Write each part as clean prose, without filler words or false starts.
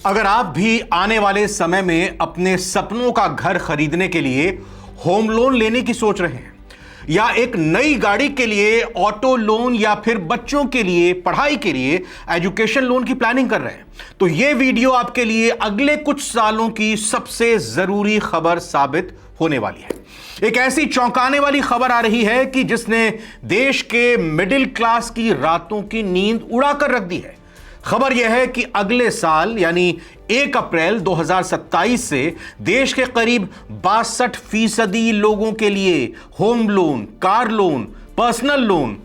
अगर आप भी आने वाले समय में अपने सपनों का घर खरीदने के लिए होम लोन लेने की सोच रहे हैं या एक नई गाड़ी के लिए ऑटो लोन या फिर बच्चों के लिए पढ़ाई के लिए एजुकेशन लोन की प्लानिंग कर रहे हैं तो यह वीडियो आपके लिए अगले कुछ सालों की सबसे जरूरी खबर साबित होने वाली है। एक ऐसी चौंकाने वाली खबर आ रही है कि जिसने देश के मिडिल क्लास की रातों की नींद उड़ाकर रख दी है। खबर यह है कि अगले साल यानी 1 अप्रैल 2027 से देश के करीब 62% लोगों के लिए home loan, car loan, personal loan,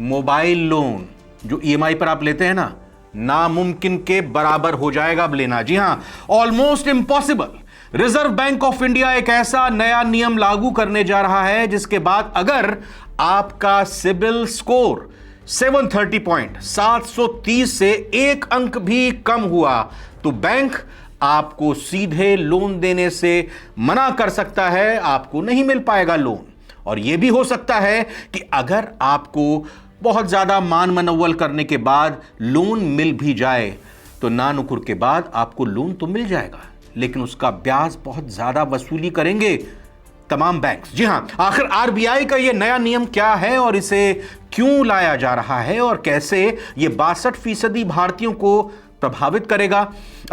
mobile loan जो ईएमआई पर आप लेते हैं ना, नामुमकिन के बराबर हो जाएगा अब लेना। जी हां, almost impossible. Reserve bank of India एक ऐसा नया नियम लागू करने जा रहा है जिसके बाद अगर आपका सिबिल स्कोर 730 पॉइंट 730 से एक अंक भी कम हुआ तो बैंक आपको सीधे लोन देने से मना कर सकता है, आपको नहीं मिल पाएगा लोन। और यह भी हो सकता है कि अगर आपको बहुत ज्यादा मान मनौवल करने के बाद लोन मिल भी जाए तो ना नुकुर के बाद आपको लोन तो मिल जाएगा, लेकिन उसका ब्याज बहुत ज्यादा वसूली करेंगे तमाम बैंक्स। जी हां, आखिर आरबीआई का यह नया नियम क्या है और इसे क्यों लाया जा रहा है और कैसे यह 62% भारतीयों को प्रभावित करेगा,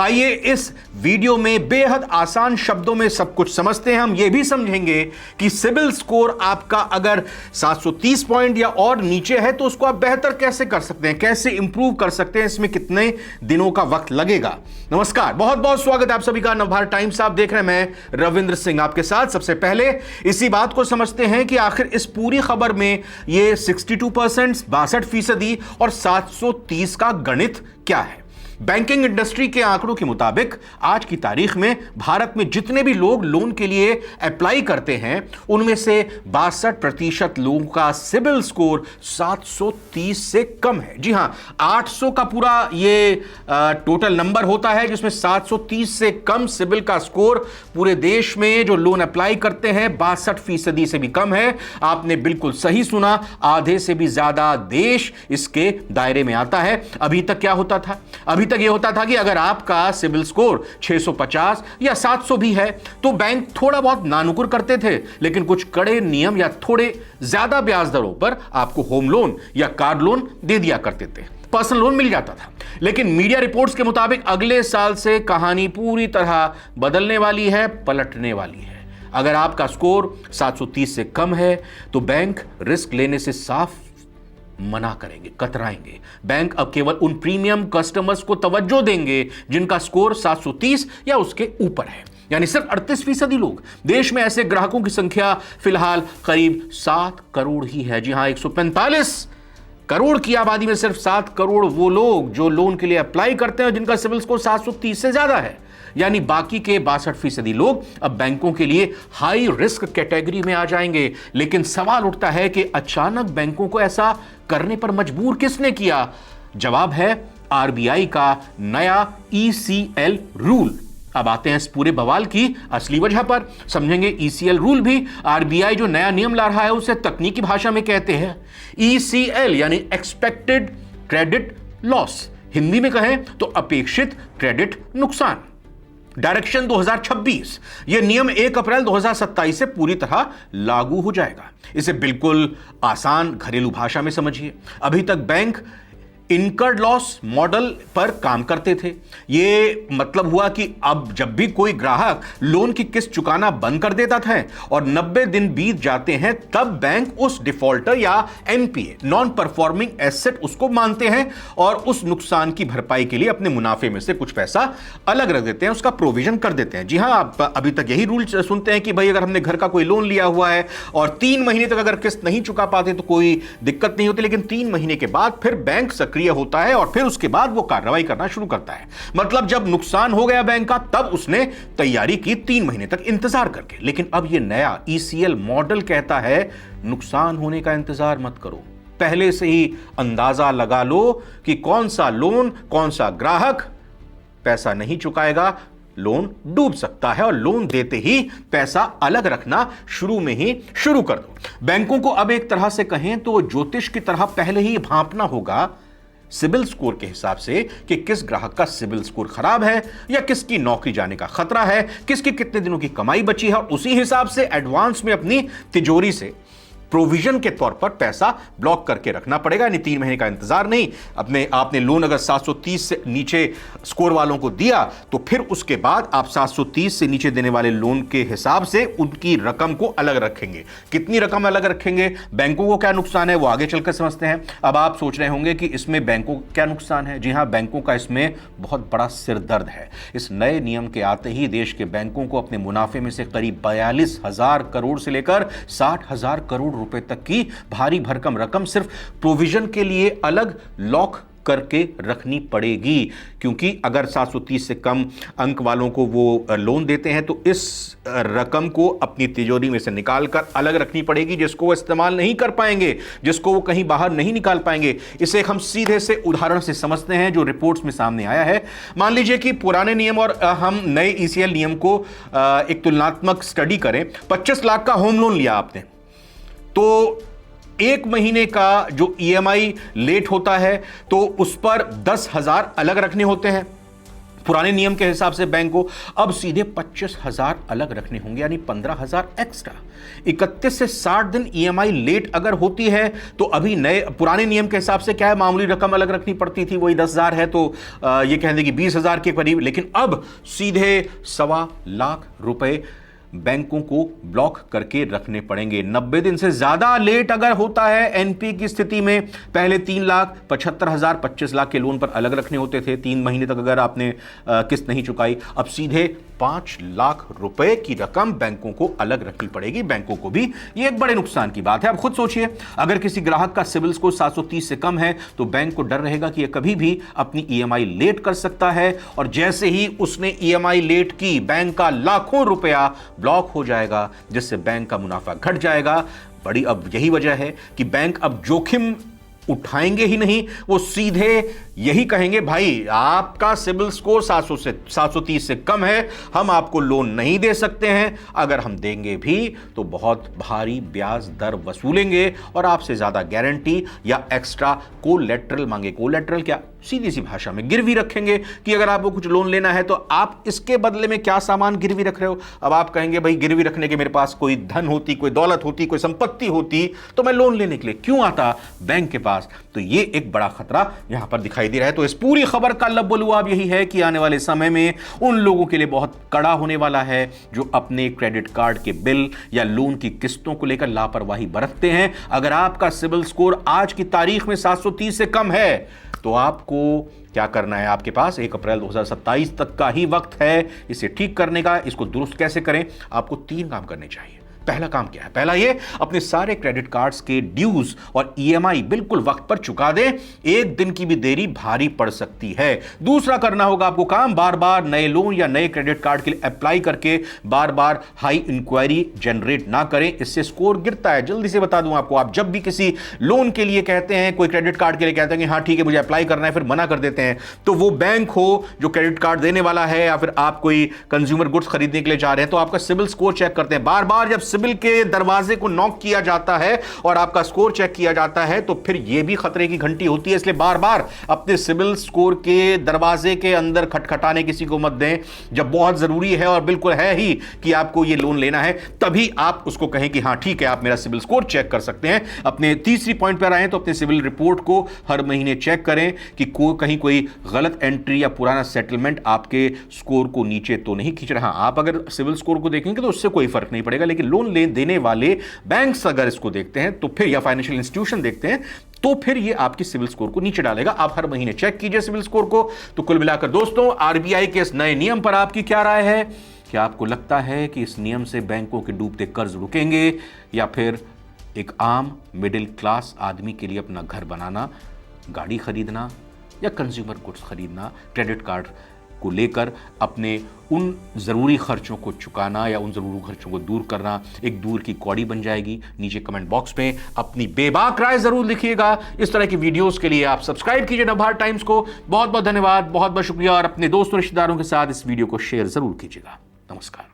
आइए इस वीडियो में बेहद आसान शब्दों में सब कुछ समझते हैं। हम यह भी समझेंगे कि सिबिल स्कोर आपका अगर 730 पॉइंट या और नीचे है तो उसको आप बेहतर कैसे कर सकते हैं, कैसे इंप्रूव कर सकते हैं, इसमें कितने दिनों का वक्त लगेगा। नमस्कार, बहुत बहुत स्वागत है आप सभी का नवभारत टाइम्स। आप देख रहे हैं, मैं रविंद्र सिंह आपके साथ। सबसे पहले इसी बात को समझते हैं कि आखिर इस पूरी खबर में यह 62%, 62% और 730 का गणित क्या है। बैंकिंग इंडस्ट्री के आंकड़ों के मुताबिक आज की तारीख में भारत में जितने भी लोग लोन के लिए अप्लाई करते हैं उनमें से 62% लोगों का सिबिल स्कोर 730 से कम है। जी हां, 800 का पूरा ये टोटल नंबर होता है जिसमें 730 से कम सिबिल का स्कोर पूरे देश में जो लोन अप्लाई करते हैं 62% से भी कम है। आपने बिल्कुल सही सुना, आधे से भी ज्यादा देश इसके दायरे में आता है। अभी तक क्या होता था? अभी तक यह होता था कि अगर आपका सिबिल स्कोर 650 या 700 भी है तो बैंक थोड़ा बहुत नानुकुर करते थे, लेकिन कुछ कड़े नियम या थोड़े ज्यादा ब्याज दरों पर आपको होम लोन या कार लोन दे दिया करते थे, पर्सनल लोन मिल जाता था। लेकिन मीडिया रिपोर्ट्स के मुताबिक अगले साल से कहानी पूरी तरह बदलने वाली है, पलटने वाली है। अगर आपका स्कोर 730 से कम है तो बैंक रिस्क लेने से साफ मना करेंगे, कतराएंगे। बैंक अब केवल उन प्रीमियम कस्टमर्स को तवज्जो देंगे जिनका स्कोर 730 या उसके ऊपर है। यानी सिर्फ 38% लोग। देश में ऐसे ग्राहकों की संख्या फिलहाल करीब 7 करोड़ ही है। जी हां, 145 करोड़ की आबादी में सिर्फ 7 करोड़ वो लोग जो लोन के लिए अप्लाई करते हैं जिनका सिबिल स्कोर 730 से ज्यादा है। यानी बाकी के 62% लोग अब बैंकों के लिए हाई रिस्क कैटेगरी में आ जाएंगे। लेकिन सवाल उठता है कि अचानक बैंकों को ऐसा करने पर मजबूर किसने किया? जवाब है आरबीआई का नया ईसीएल रूल। अब आते हैं इस पूरे बवाल की असली वजह पर, समझेंगे ईसीएल रूल भी। आरबीआई जो नया नियम ला रहा है उसे तकनीकी भाषा में कहते हैं ईसीएल यानी एक्सपेक्टेड क्रेडिट लॉस। हिंदी में कहें तो अपेक्षित क्रेडिट नुकसान। डायरेक्शन 2026। यह नियम 1 अप्रैल 2027 से पूरी तरह लागू हो जाएगा। इसे बिल्कुल आसान घरेलू भाषा में समझिए। अभी तक बैंक इनकर्ड लॉस मॉडल पर काम करते थे। यह मतलब हुआ कि अब जब भी कोई ग्राहक लोन की किस्त चुकाना बंद कर देता था और 90 दिन बीत जाते हैं तब बैंक उस डिफॉल्टर या एनपीए नॉन परफॉर्मिंग एसेट उसको मानते हैं और उस नुकसान की भरपाई के लिए अपने मुनाफे में से कुछ पैसा अलग रख देते हैं, उसका प्रोविजन कर देते हैं। जी हां, आप अभी तक यही रूल सुनते हैं कि भाई अगर हमने घर का कोई लोन लिया हुआ है और 3 महीने तक अगर किस्त नहीं चुका पाते तो कोई दिक्कत नहीं होती, लेकिन 3 महीने के बाद फिर बैंक सक्रिय होता है और फिर उसके बाद वो कार्रवाई करना शुरू करता है। मतलब जब नुकसान हो गया बैंक का तब उसने तैयारी की 3 महीने तक इंतजार करके। लेकिन अब ये नया ईसीएल मॉडल कहता है नुकसान होने का इंतजार मत करो, पहले से ही अंदाजा लगा लो कि कौन सा लोन, कौन सा ग्राहक पैसा नहीं चुकाएगा, लोन डूब सकता है और लोन देते ही पैसा अलग रखना शुरू में ही शुरू कर दो। बैंकों को अब एक तरह से कहें तो ज्योतिष की तरह पहले ही भांपना होगा सिबिल स्कोर के हिसाब से कि किस ग्राहक का सिबिल स्कोर खराब है या किसकी नौकरी जाने का खतरा है, किसकी कितने दिनों की कमाई बची है, उसी हिसाब से एडवांस में अपनी तिजोरी से प्रोविजन के तौर पर पैसा ब्लॉक करके रखना पड़ेगा। यानी 3 महीने का इंतजार नहीं। आपने लोन अगर 730 से नीचे स्कोर वालों को दिया तो फिर उसके बाद आप 730 से नीचे देने वाले लोन के हिसाब से उनकी रकम को अलग रखेंगे। कितनी रकम अलग रखेंगे, बैंकों को क्या नुकसान है, वो आगे चलकर समझते हैं। अब आप सोच रहे होंगे कि इसमें बैंकों को क्या नुकसान है। जी हां, बैंकों का इसमें बहुत बड़ा सिरदर्द है। इस नए नियम के आते ही देश के बैंकों को अपने मुनाफे में से करीब 42,000 करोड़ से लेकर 60,000 करोड़ रुपए तक की भारी भरकम रकम सिर्फ प्रोविजन के लिए अलग लॉक करके रखनी पड़ेगी। क्योंकि अगर 730 से कम अंक वालों को वो लोन देते हैं तो इस रकम को अपनी तिजोरी में से निकालकर अलग रखनी पड़ेगी, जिसको वो इस्तेमाल नहीं कर पाएंगे, जिसको वो कहीं बाहर नहीं निकाल पाएंगे। इसे हम सीधे से उदाहरण से समझते हैं जो रिपोर्ट्स में सामने आया है। मान लीजिए कि पुराने नियम और हम नए ECL नियम को एक तुलनात्मक स्टडी करें। 25 लाख का होम लोन लिया आपने, तो 1 महीने का जो EMI लेट होता है तो उस पर 10,000 अलग रखने होते हैं पुराने नियम के हिसाब से बैंक को। अब सीधे 25,000 अलग रखने होंगे, यानी 15,000 एक्स्ट्रा। 31 से 60 दिन EMI लेट अगर होती है तो अभी पुराने नियम के हिसाब से क्या है, मामूली रकम अलग रखनी पड़ती थी, वही 10,000 है तो ये कह दें कि 20,000 के करीब। लेकिन अब सीधे 1.25 लाख रुपए बैंकों को ब्लॉक करके रखने पड़ेंगे। 90 दिन से ज्यादा लेट अगर होता है NP की स्थिति में, पहले 3,75,000 25 लाख के लोन पर अलग रखने होते थे। 3 महीने तक अगर आपने किस्त नहीं चुकाई, अब सीधे 5 लाख रुपए की रकम बैंकों को अलग रखनी पड़ेगी। बैंकों को भी ये एक बड़े नुकसान की बात है। अब खुद सोचिए, अगर किसी ग्राहक का सिबिल स्कोर 730 से कम है तो बैंक को डर रहेगा कि यह कभी भी अपनी EMI लेट कर सकता है, और जैसे ही उसने EMI लेट की, बैंक का लाखों रुपया ब्लॉक हो जाएगा, जिससे बैंक का मुनाफा घट जाएगा। अब यही वजह है कि बैंक अब जोखिम उठाएंगे ही नहीं, वो सीधे यही कहेंगे, भाई आपका सिबिल स्कोर 730 से कम है, हम आपको लोन नहीं दे सकते हैं। अगर हम देंगे भी तो बहुत भारी ब्याज दर वसूलेंगे और आपसे ज्यादा गारंटी या एक्स्ट्रा कोलैटरल मांगे। कोलैटरल क्या, सीधी सी भाषा में गिरवी रखेंगे कि अगर आपको कुछ लोन लेना है तो आप इसके बदले में क्या सामान गिरवी रख रहे हो। अब आप कहेंगे, भाई गिरवी रखने के मेरे पास कोई धन होती, कोई दौलत होती, कोई संपत्ति होती तो मैं लोन लेने के लिए क्यों आता बैंक के पास। तो ये एक बड़ा खतरा यहां पर दिखाई दे रहा है। तो इस पूरी खबर का लबोलुआब यही है कि आने वाले समय में उन लोगों के लिए बहुत कड़ा होने वाला है जो अपने क्रेडिट कार्ड के बिल या लोन की किस्तों को लेकर लापरवाही बरतते हैं। अगर आपका सिबिल स्कोर आज की तारीख में 730 से कम है तो आपको क्या करना है, आपके पास 1 अप्रैल 2027 तक का ही वक्त है इसे ठीक करने का। इसको दुरुस्त कैसे करें, आपको 3 काम करने चाहिए। पहला काम क्या है, पहला ये, अपने सारे क्रेडिट कार्ड्स के ड्यूज और EMI बिल्कुल वक्त पर चुका दें। 1 दिन की भी देरी भारी पड़ सकती है। दूसरा करना होगा आपको काम, बार बार नए लोन या नए क्रेडिट कार्ड के लिए अप्लाई करके बार बार हाई इंक्वायरी जनरेट ना करें, इससे स्कोर गिरता है। जल्दी से बता दूं आपको, आप जब भी किसी लोन के लिए कहते हैं, कोई क्रेडिट कार्ड के लिए कहते हैं कि हाँ ठीक है मुझे अप्लाई करना है, फिर मना कर देते हैं, तो वो बैंक हो जो क्रेडिट कार्ड देने वाला है या फिर आप कोई कंज्यूमर गुड्स खरीदने के लिए जा रहे हैं, तो आपका सिबिल स्कोर चेक करते हैं। बार बार जब सिबिल के दरवाजे को नॉक किया जाता है और आपका स्कोर चेक किया जाता है तो फिर यह भी खतरे की घंटी होती है। इसलिए बार बार अपने सिबिल स्कोर के दरवाजे के अंदर खटखटाने किसी को मत दें। जब बहुत जरूरी है और बिल्कुल है ही कि आपको यह लोन लेना है, तभी आप उसको कहें कि हां ठीक है आप मेरा सिबिल स्कोर चेक कर सकते हैं। अपने तीसरी पॉइंट पर आए तो अपने सिबिल रिपोर्ट को हर महीने चेक करें कि कहीं कोई गलत एंट्री या पुराना सेटलमेंट आपके स्कोर को नीचे तो नहीं खींच रहा। आप अगर सिबिल स्कोर को देखेंगे तो उससे कोई फर्क नहीं पड़ेगा, लेकिन लोन देने वाले बैंक्स अगर इसको देखते हैं तो फिर, या फाइनेंशियल इंस्टीट्यूशन देखते हैं तो फिर ये आपकी सिबिल स्कोर को नीचे डालेगा। आप हर महीने चेक कीजिए सिबिल स्कोर को। तो कुल मिलाकर दोस्तों, RBI के इस नए नियम पर आपकी क्या राय है? क्या आपको लगता है कि इस नियम से बैंकों के डूबते कर्ज रुकेंगे, या फिर एक आम मिडिल क्लास आदमी के लिए अपना घर बनाना, गाड़ी खरीदना या कंज्यूमर गुड्स खरीदना, क्रेडिट कार्ड को लेकर अपने उन जरूरी खर्चों को चुकाना या उन जरूरी खर्चों को दूर करना एक दूर की कौड़ी बन जाएगी? नीचे कमेंट बॉक्स में अपनी बेबाक राय जरूर लिखिएगा। इस तरह की वीडियोस के लिए आप सब्सक्राइब कीजिए नवभारत टाइम्स को। बहुत बहुत धन्यवाद, बहुत बहुत शुक्रिया, और अपने दोस्तों रिश्तेदारों के साथ इस वीडियो को शेयर जरूर कीजिएगा। नमस्कार।